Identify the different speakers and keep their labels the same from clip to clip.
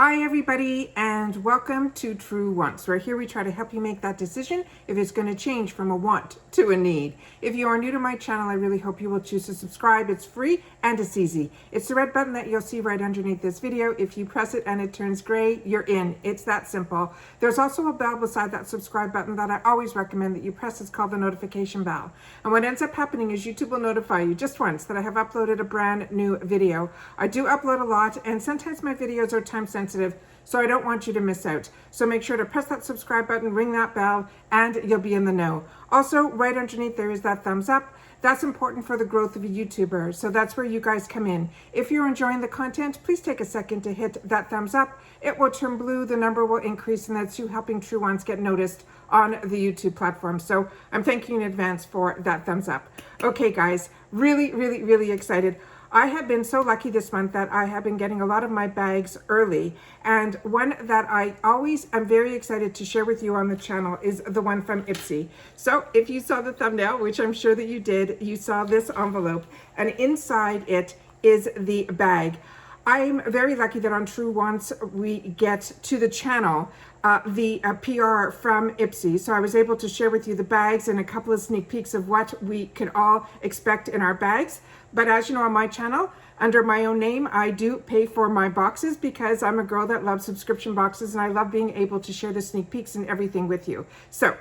Speaker 1: Hi everybody, and welcome to Truewants, where here we try to help you make that decision if it's going to change from a want to a need. If you are new to my channel, I really hope you will choose to subscribe. It's free and it's easy. It's the red button that you'll see right underneath this video. If you press it and it turns gray, you're in. It's that simple. There's also a bell beside that subscribe button that I always recommend that you press. It's called the notification bell. And what ends up happening is YouTube will notify you just once that I have uploaded a brand new video. I do upload a lot, and sometimes my videos are time sensitive, so I don't want you to miss out. So make sure to press that subscribe button, ring that bell, and you'll be in the know. Also, right underneath there is that thumbs up. That's important for the growth of a YouTuber, so that's where you guys come in. If you're enjoying the content, please take a second to hit that thumbs up. It will turn blue, the number will increase, and that's you helping Truewants get noticed on the YouTube platform. So I'm thanking you in advance for that thumbs up. Okay guys, really excited. I have been so lucky this month that I have been getting a lot of my bags early, and one that I always am very excited to share with you on the channel is the one from IPSY. So if you saw the thumbnail, which I'm sure that you did, you saw this envelope, and inside it is the bag. I'm very lucky that on Truewants we get to the channel the PR from IPSY. So I was able to share with you the bags and a couple of sneak peeks of what we could all expect in our bags. But as you know, on my channel, under my own name, I do pay for my boxes because I'm a girl that loves subscription boxes, and I love being able to share the sneak peeks and everything with you. So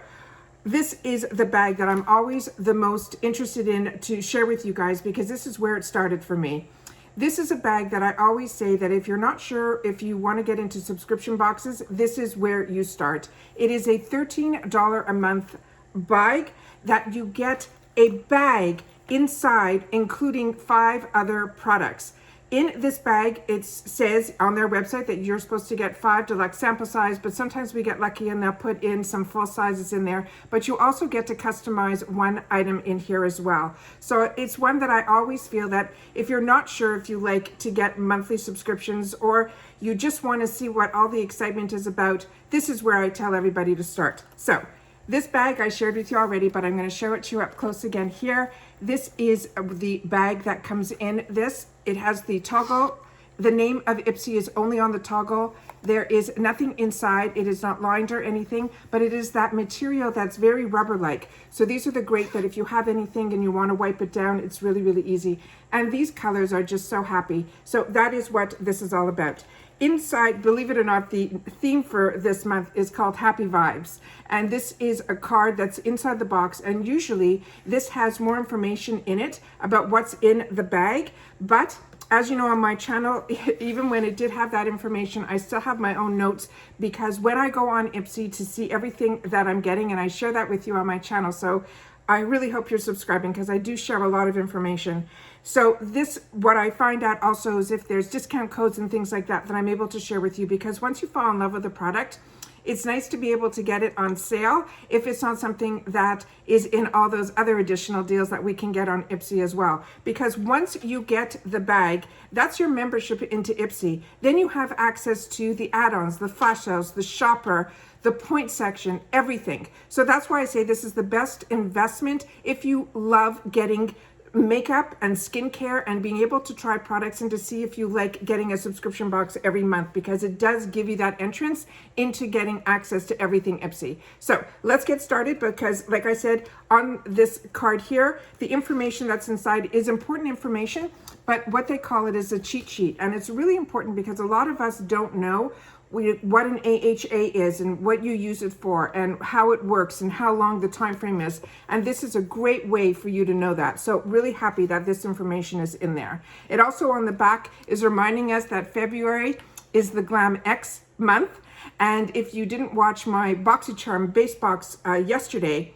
Speaker 1: this is the bag that I'm always the most interested in to share with you guys, because this is where it started for me. This is a bag that I always say that if you're not sure if you want to get into subscription boxes, this is where you start. It is a $13 a month bag that you get a bag inside, including 5 other products. In this bag, it says on their website that you're supposed to get 5 deluxe sample size, but sometimes we get lucky and they'll put in some full sizes in there. But you also get to customize one item in here as well. So it's one that I always feel that if you're not sure if you like to get monthly subscriptions, or you just want to see what all the excitement is about, this is where I tell everybody to start. So this bag I shared with you already, but I'm going to show it to you up close again here. This is the bag that comes in this. It has the toggle. The name of IPSY is only on the toggle. There is nothing inside. It is not lined or anything, but it is that material that's very rubber-like. So these are the great that if you have anything and you want to wipe it down, it's really easy. And these colors are just so happy. So that is what this is all about. Inside, believe it or not, the theme for this month is called Happy Vibes. And this is a card that's inside the box. And usually this has more information in it about what's in the bag. But as you know, on my channel, even when it did have that information, I still have my own notes, because when I go on IPSY to see everything that I'm getting, and I share that with you on my channel. So I really hope you're subscribing, because I do share a lot of information. So this, what I find out also is if there's discount codes and things like that I'm able to share with you, because once you fall in love with the product, it's nice to be able to get it on sale if it's not something that is in all those other additional deals that we can get on IPSY as well. Because once you get the bag, that's your membership into IPSY. Then you have access to the add-ons, the flash sales, the shopper, the point section, everything. So that's why I say this is the best investment if you love getting makeup and skincare and being able to try products, and to see if you like getting a subscription box every month, because it does give you that entrance into getting access to everything IPSY. So let's get started, because like I said, on this card here, the information that's inside is important information, but what they call it is a cheat sheet. And it's really important because a lot of us don't know what an AHA is and what you use it for and how it works and how long the time frame is. And this is a great way for you to know that. So really happy that this information is in there. It also on the back is reminding us that February is the Glam X month. And if you didn't watch my BoxyCharm base box yesterday,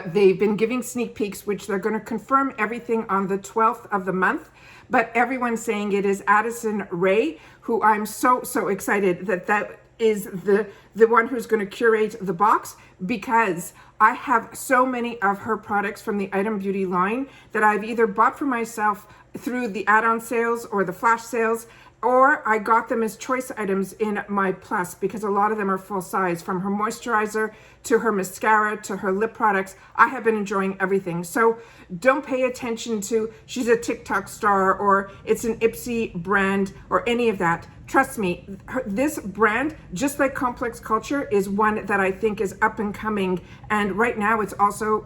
Speaker 1: they've been giving sneak peeks, which they're going to confirm everything on the 12th of the month. But everyone's saying it is Addison Rae, who I'm so excited that is the one who's going to curate the box, because I have so many of her products from the Item Beauty line that I've either bought for myself through the add-on sales or the flash sales, or I got them as choice items in my Plus, because a lot of them are full size, from her moisturizer to her mascara to her lip products. I have been enjoying everything. So don't pay attention to she's a TikTok star or it's an IPSY brand or any of that. trust me, this brand, just like Complex Culture, is one that I think is up and coming. And right now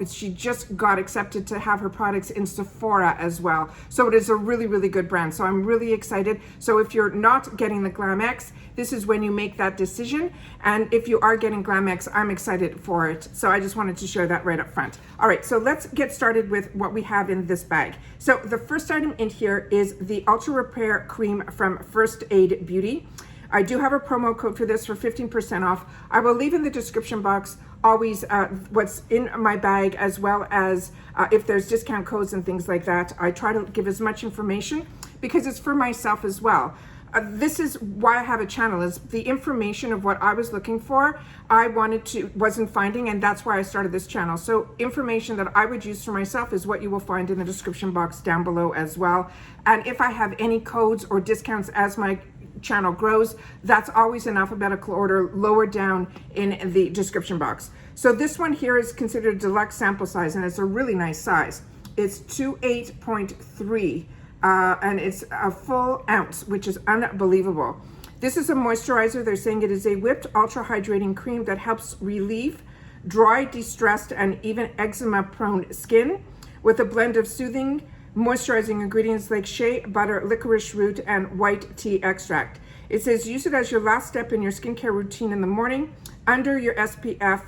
Speaker 1: she just got accepted to have her products in Sephora as well. So it is a really, really good brand. So I'm really excited. So if you're not getting the Glam X, this is when you make that decision. And if you are getting Glam X, I'm excited for it. So I just wanted to share that right up front. All right, so let's get started with what we have in this bag. So the first item in here is the Ultra Repair Cream from First Aid Beauty. I do have a promo code for this for 15% off. I will leave in the description box always what's in my bag, as well as if there's discount codes and things like that. I try to give as much information because it's for myself as well. This is why I have a channel, is the information of what I was looking for, wasn't finding, and that's why I started this channel. So information that I would use for myself is what you will find in the description box down below as well. And if I have any codes or discounts as my channel grows, that's always in alphabetical order lower down in the description box. So this one here is considered a deluxe sample size, and it's a really nice size. It's 28.3. And it's a full ounce, which is unbelievable. This is a moisturizer. They're saying it is a whipped ultra hydrating cream that helps relieve dry, distressed, and even eczema prone skin with a blend of soothing moisturizing ingredients like shea butter, licorice root, and white tea extract. It says use it as your last step in your skincare routine in the morning, under your SPF,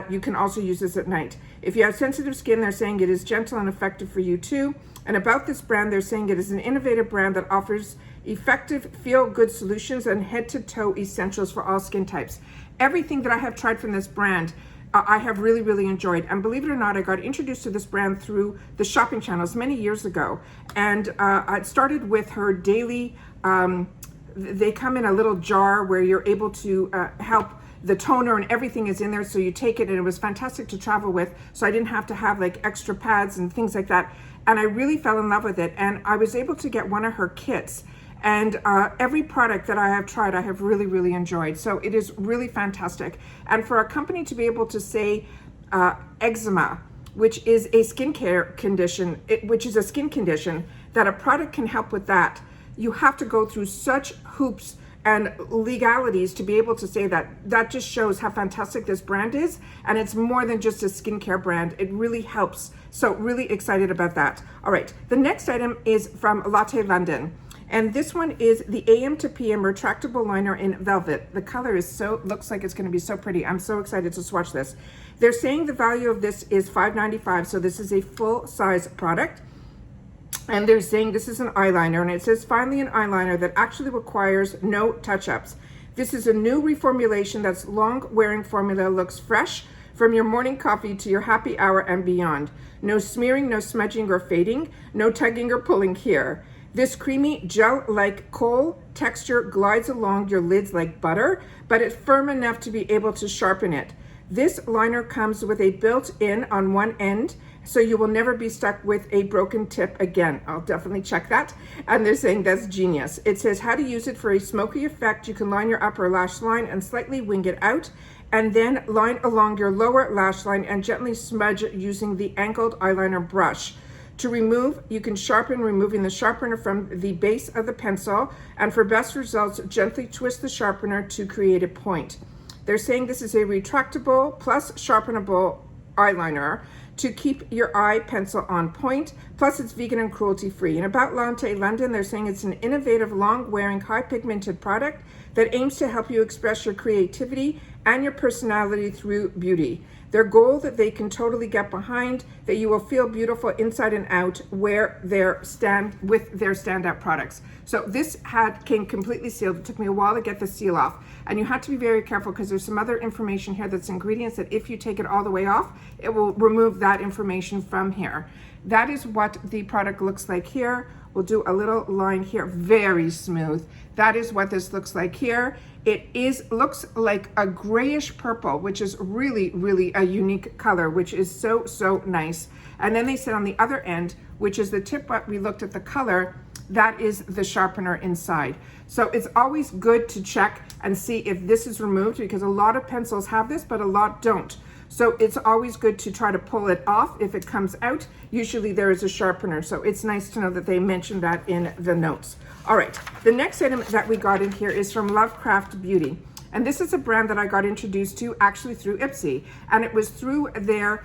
Speaker 1: you can also use this at night. If you have sensitive skin, they're saying it is gentle and effective for you too. And about this brand, they're saying it is an innovative brand that offers effective feel-good solutions and head-to-toe essentials for all skin types. Everything that I have tried from this brand, I have really, really enjoyed. And believe it or not, I got introduced to this brand through the shopping channels many years ago. And I started with her daily, they come in a little jar where you're able to help. The toner and everything is in there, so you take it, and it was fantastic to travel with, so I didn't have to have like extra pads and things like that. And I really fell in love with it, and I was able to get one of her kits. And every product that I have tried, I have really, really enjoyed. So it is really fantastic. And for a company to be able to say eczema, which is a skincare condition, which is a skin condition, that a product can help with that, you have to go through such hoops and legalities to be able to say that. That just shows how fantastic this brand is, and it's more than just a skincare brand. It really helps. So really excited about that. All right, the next item is from Lottie London, and this one is the AM to PM retractable liner in velvet. The color is looks like it's going to be so pretty. I'm so excited to swatch this. They're saying the value of this is $5.95, so this is a full size product. And they're saying this is an eyeliner, and it says finally an eyeliner that actually requires no touch-ups. This is a new reformulation that's long-wearing formula, looks fresh from your morning coffee to your happy hour and beyond. No smearing, no smudging or fading, no tugging or pulling here. This creamy gel-like kohl texture glides along your lids like butter, but it's firm enough to be able to sharpen it. This liner comes with a built-in on one end, so you will never be stuck with a broken tip again. I'll definitely check that. And they're saying that's genius. It says how to use it for a smoky effect. You can line your upper lash line and slightly wing it out, and then line along your lower lash line and gently smudge using the angled eyeliner brush. To remove, you can sharpen, removing the sharpener from the base of the pencil, and for best results, gently twist the sharpener to create a point. They're saying this is a retractable plus sharpenable eyeliner to keep your eye pencil on point, plus it's vegan and cruelty free. And about Lottie London, they're saying it's an innovative, long-wearing, high-pigmented product that aims to help you express your creativity and your personality through beauty. Their goal that they can totally get behind, that you will feel beautiful inside and out with their standout products. So this came completely sealed. It took me a while to get the seal off, and you have to be very careful because there's some other information here that's ingredients that if you take it all the way off, it will remove that information from here. That is what the product looks like here. We'll do a little line here, very smooth. That is what this looks like here. It looks like a grayish purple, which is really, really a unique color, which is so, so nice. And then they said on the other end, which is the tip, what we looked at the color, that is the sharpener inside. So it's always good to check and see if this is removed, because a lot of pencils have this, but a lot don't. So it's always good to try to pull it off if it comes out. Usually there is a sharpener, so it's nice to know that they mentioned that in the notes. All right, the next item that we got in here is from Lovecraft Beauty. And this is a brand that I got introduced to actually through IPSY, and it was through their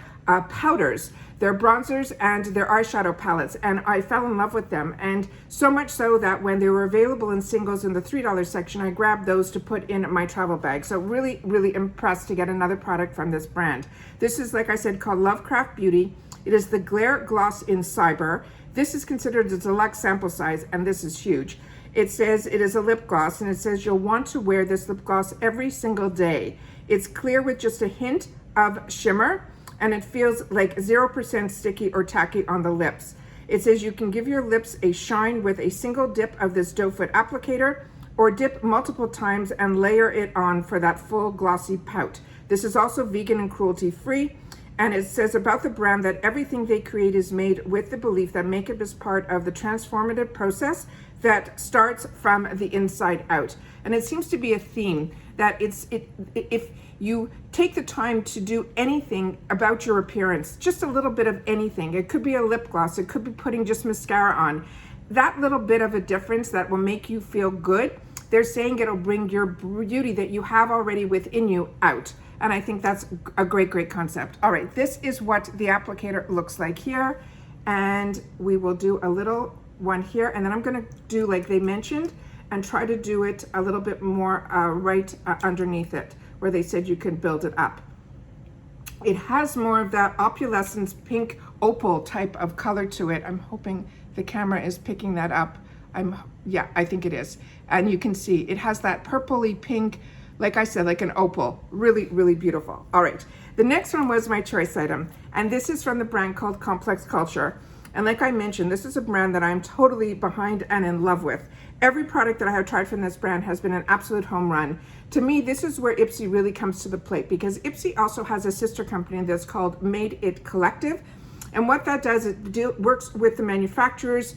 Speaker 1: powders, their bronzers and their eyeshadow palettes, and I fell in love with them, and so much so that when they were available in singles in the $3 section, I grabbed those to put in my travel bag. So really, really impressed to get another product from this brand. This is, like I said, called Lovecraft Beauty. It is the Glare Gloss in Cyber. This is considered the deluxe sample size, and this is huge. It says it is a lip gloss, and it says you'll want to wear this lip gloss every single day. It's clear with just a hint of shimmer, and it feels like 0% sticky or tacky on the lips. It says you can give your lips a shine with a single dip of this doe foot applicator, or dip multiple times and layer it on for that full glossy pout. This is also vegan and cruelty free. And it says about the brand that everything they create is made with the belief that makeup is part of the transformative process that starts from the inside out. And it seems to be a theme that if you take the time to do anything about your appearance, just a little bit of anything, it could be a lip gloss, it could be putting just mascara on, that little bit of a difference that will make you feel good, they're saying it'll bring your beauty that you have already within you out. And I think that's a great, great concept. All right, this is what the applicator looks like here. And we will do a little one here. And then I'm gonna do like they mentioned and try to do it a little bit more right underneath it, where they said you can build it up. It has more of that opalescence pink opal type of color to it. I'm hoping the camera is picking that up. Yeah, I think it is. And you can see it has that purpley pink, like I said, like an opal. Really, really beautiful. All right, the next one was my choice item, and this is from the brand called Complex Culture. And like I mentioned, this is a brand that I'm totally behind and in love with. Every product that I have tried from this brand has been an absolute home run. To me, this is where IPSY really comes to the plate, because IPSY also has a sister company that's called Made Collective. And what that does, it works with the manufacturers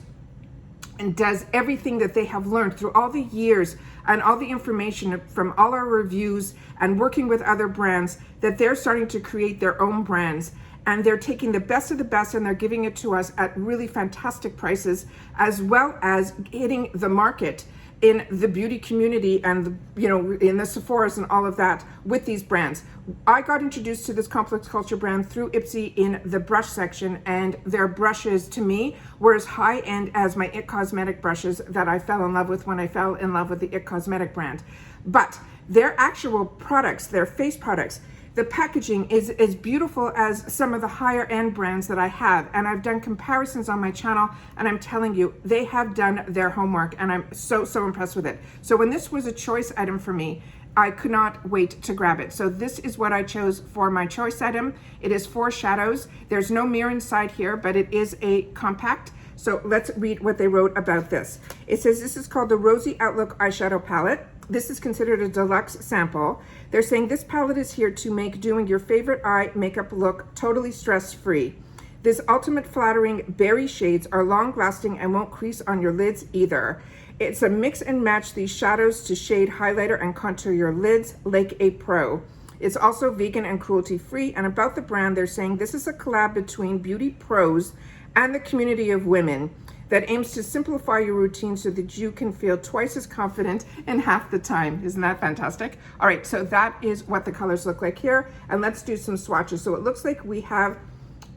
Speaker 1: and does everything that they have learned through all the years and all the information from all our reviews and working with other brands, that they're starting to create their own brands. And they're taking the best of the best and they're giving it to us at really fantastic prices, as well as hitting the market in the beauty community and in the Sephora's and all of that with these brands. I got introduced to this Complex Culture brand through IPSY in the brush section, and their brushes to me were as high end as my IT Cosmetic brushes that I fell in love with when I fell in love with the IT Cosmetic brand. But their actual products, their face products, the packaging is as beautiful as some of the higher end brands that I have. And I've done comparisons on my channel, and I'm telling you, they have done their homework, and I'm so impressed with it. So when this was a choice item for me, I could not wait to grab it. So this is what I chose for my choice item. It is 4 shadows. There's no mirror inside here, but it is a compact. So let's read what they wrote about this. It says this is called the Rosy Outlook Eyeshadow Palette. This is considered a deluxe sample. They're saying this palette is here to make doing your favorite eye makeup look totally stress-free. This ultimate flattering berry shades are long-lasting and won't crease on your lids either. It's a mix and match these shadows to shade, highlighter, and contour your lids like a pro. It's also vegan and cruelty-free. And about the brand, they're saying this is a collab between beauty pros and the community of women that aims to simplify your routine so that you can feel twice as confident in half the time. Isn't that fantastic? All right, so that is what the colors look like here. And let's do some swatches. So it looks like we have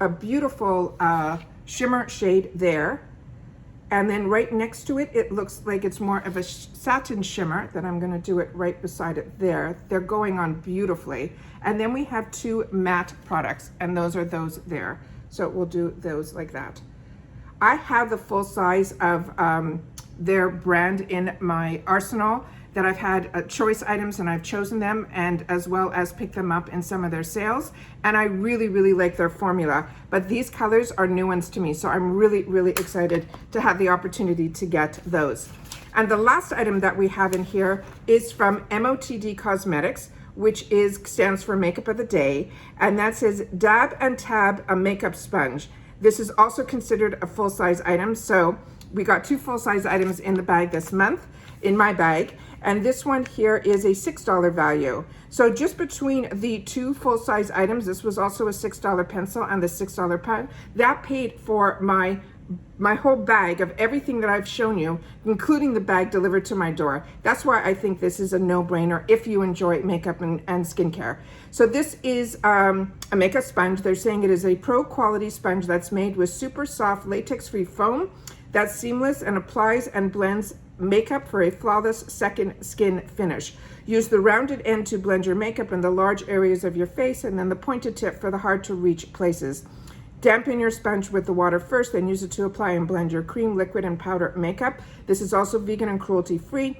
Speaker 1: a beautiful shimmer shade there. And then right next to it, it looks like it's more of a satin shimmer that I'm gonna do it right beside it there. They're going on beautifully. And then we have 2 matte products, and those are those there. So we'll do those like that. I have the full size of their brand in my arsenal, that I've had choice items and I've chosen them, and as well as picked them up in some of their sales. And I really, really like their formula, but these colors are new ones to me. So I'm really, really excited to have the opportunity to get those. And the last item that we have in here is from Motd Cosmetics, which stands for Makeup of the Day. And that says Dab and Tab, a makeup sponge. This is also considered a full-size item. So we got 2 full-size items in the bag this month, in my bag. And this one here is a $6 value. So just between the two full-size items, this was also a $6 pencil and the $6 pen, that paid for my whole bag of everything that I've shown you, including the bag delivered to my door. That's why I think this is a no-brainer if you enjoy makeup and skincare. So this is a makeup sponge. They're saying it is a pro quality sponge that's made with super soft latex-free foam that's seamless and applies and blends makeup for a flawless second skin finish. Use the rounded end to blend your makeup in the large areas of your face, and then the pointed tip for the hard to reach places. Dampen your sponge with the water first, then use it to apply and blend your cream, liquid, and powder makeup. This is also vegan and cruelty-free.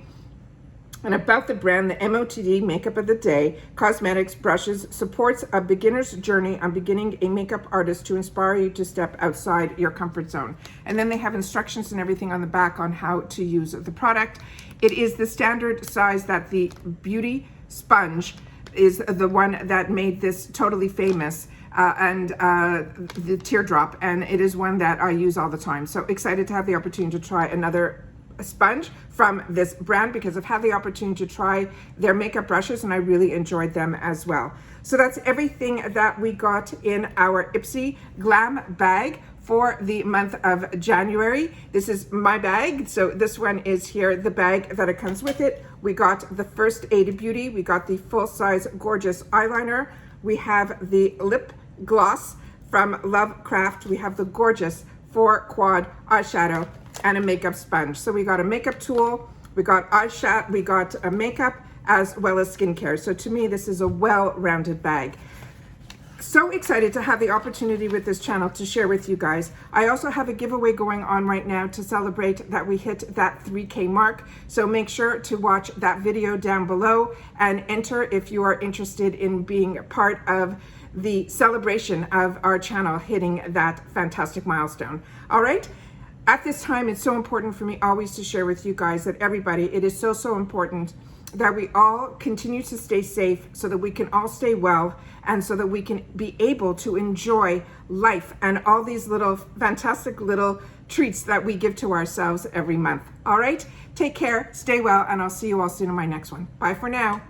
Speaker 1: And about the brand, the Motd Makeup of the Day Cosmetics brushes supports a beginner's journey on beginning a makeup artist to inspire you to step outside your comfort zone. And then they have instructions and everything on the back on how to use the product. It is the standard size that the beauty sponge is the one that made this totally famous. And the teardrop, and it is one that I use all the time. So excited to have the opportunity to try another sponge from this brand, because I've had the opportunity to try their makeup brushes and I really enjoyed them as well. So that's everything that we got in our IPSY Glam Bag for the month of January. This is my bag. So this one is here, the bag that it comes with it. We got the First Aid Beauty. We got the full-size gorgeous eyeliner. We have the lip gloss from Lovecraft. We have the gorgeous 4-quad eyeshadow and a makeup sponge. So we got a makeup tool, we got eyeshadow, we got a makeup as well as skincare. So to me, this is a well-rounded bag. So excited to have the opportunity with this channel to share with you guys. I also have a giveaway going on right now to celebrate that we hit that 3K mark. So make sure to watch that video down below and enter if you are interested in being part of the celebration of our channel hitting that fantastic milestone. All right. At this time, it's so important for me always to share with you guys that everybody, it is so important that we all continue to stay safe so that we can all stay well and so that we can be able to enjoy life and all these little fantastic little treats that we give to ourselves every month. All right, take care, stay well, and I'll see you all soon in my next one. Bye for now.